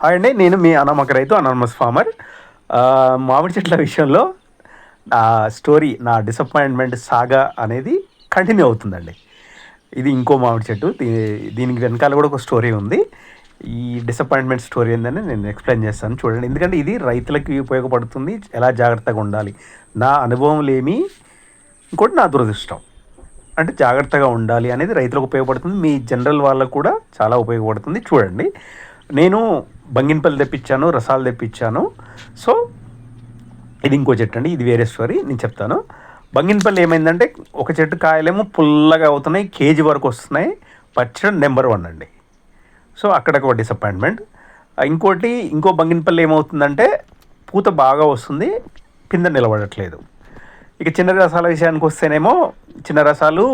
Hi అండి, నేను మీ అనామక రైతు అనానమస్ ఫార్మర్. మామిడి చెట్ల విషయంలో నా స్టోరీ, నా డిసప్పాయింట్మెంట్ సాగా అనేది కంటిన్యూ అవుతుందండి. ఇది ఇంకో మామిడి చెట్టు. దీనికి వెనకాల కూడా ఒక స్టోరీ ఉంది. ఈ డిసప్పాయింట్మెంట్ స్టోరీ ఏందని నేను ఎక్స్ప్లెయిన్ చేస్తాను చూడండి. ఎందుకంటే ఇది రైతులకి ఉపయోగపడుతుంది, ఎలా జాగ్రత్తగా ఉండాలి. నా అనుభవంలేమి, ఇంకోటి నా దురదృష్టం. అంటే జాగ్రత్తగా ఉండాలి అనేది రైతులకు ఉపయోగపడుతుంది, మీ జనరల్ వాళ్ళకు కూడా చాలా ఉపయోగపడుతుంది. చూడండి, నేను బంగినపల్లి తెప్పించాను, రసాలు తెప్పించాను. సో ఇది ఇంకో చెట్టు అండి, ఇది వేరే స్టోరీ, నేను చెప్తాను. బంగినపల్లి ఏమైందంటే, ఒక చెట్టు కాయలేమో పుల్లగా అవుతున్నాయి, కేజీ వరకు వస్తున్నాయి, పచ్చడి నెంబర్ 1 అండి. సో అక్కడికి ఒక డిసప్పాయింట్మెంట్. ఇంకో బంగినపల్లి ఏమవుతుందంటే, పూత బాగా వస్తుంది, పింద నిలబడట్లేదు. ఇక చిన్న రసాల విషయానికి వస్తేనేమో, చిన్న రసాలు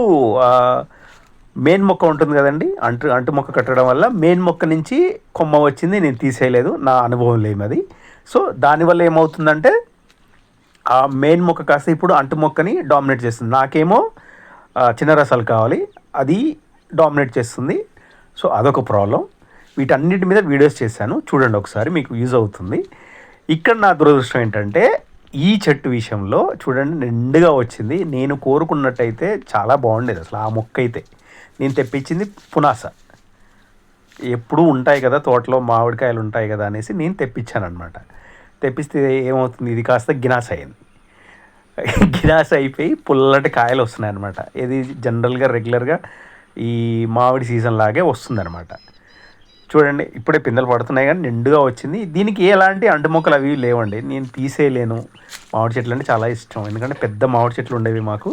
మెయిన్ మొక్క ఉంటుంది కదండి, అంటు మొక్క కట్టడం వల్ల మెయిన్ మొక్క నుంచి కొమ్మ వచ్చింది, నేను తీసేయలేదు, నా అనుభవం లేమది. సో దానివల్ల ఏమవుతుందంటే, ఆ మెయిన్ మొక్క కాస్త ఇప్పుడు అంటు మొక్కని డామినేట్ చేస్తుంది. నాకేమో చిన్న రసాలు కావాలి, అది డామినేట్ చేస్తుంది. సో అదొక ప్రాబ్లం. వీటన్నిటి మీద వీడియోస్ చేశాను, చూడండి ఒకసారి, మీకు యూజ్ అవుతుంది. ఇక్కడ నా దురదృష్టం ఏంటంటే, ఈ చెట్టు విషయంలో చూడండి, నిండుగా వచ్చింది. నేను కోరుకున్నట్టయితే చాలా బాగుండేది అసలు. ఆ మొక్క అయితే నేను తెప్పించింది పునాస. ఎప్పుడూ ఉంటాయి కదా తోటలో, మామిడికాయలు ఉంటాయి కదా అనేసి నేను తెప్పించాను అనమాట. తెప్పిస్తే ఏమవుతుంది, ఇది కాస్త గినాస అయింది. గినాస అయిపోయి పుల్లటి కాయలు వస్తున్నాయి అనమాట. ఇది జనరల్గా రెగ్యులర్గా ఈ మామిడి సీజన్ లాగే వస్తుందన్నమాట. చూడండి, ఇప్పుడే పిందెలు పడుతున్నాయి కానీ నిండుగా వచ్చింది. దీనికి ఎలాంటి అంటు మొక్కలు అవి లేవండి, నేను తీసేయలేను. మామిడి చెట్లు అంటే చాలా ఇష్టం, ఎందుకంటే పెద్ద మామిడి చెట్లు ఉండేవి మాకు,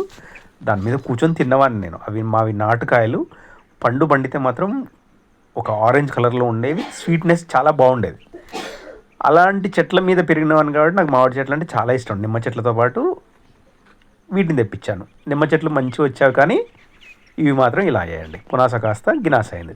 దాని మీద కూర్చొని తిన్నవాడిని నేను. మావి నాటుకాయలు, పండు పండితే మాత్రం ఒక ఆరెంజ్ కలర్లో ఉండేవి, స్వీట్నెస్ చాలా బాగుండేది. అలాంటి చెట్ల మీద పెరిగినవాడిని కాబట్టి నాకు మామిడి చెట్లు అంటే చాలా ఇష్టం. నిమ్మ చెట్లతో పాటు వీటిని తెప్పించాను. నిమ్మ చెట్లు మంచిగా వచ్చావు, కానీ ఇవి మాత్రం ఇలా అయ్యాయండి. పునాస కాస్త గినాస అయింది.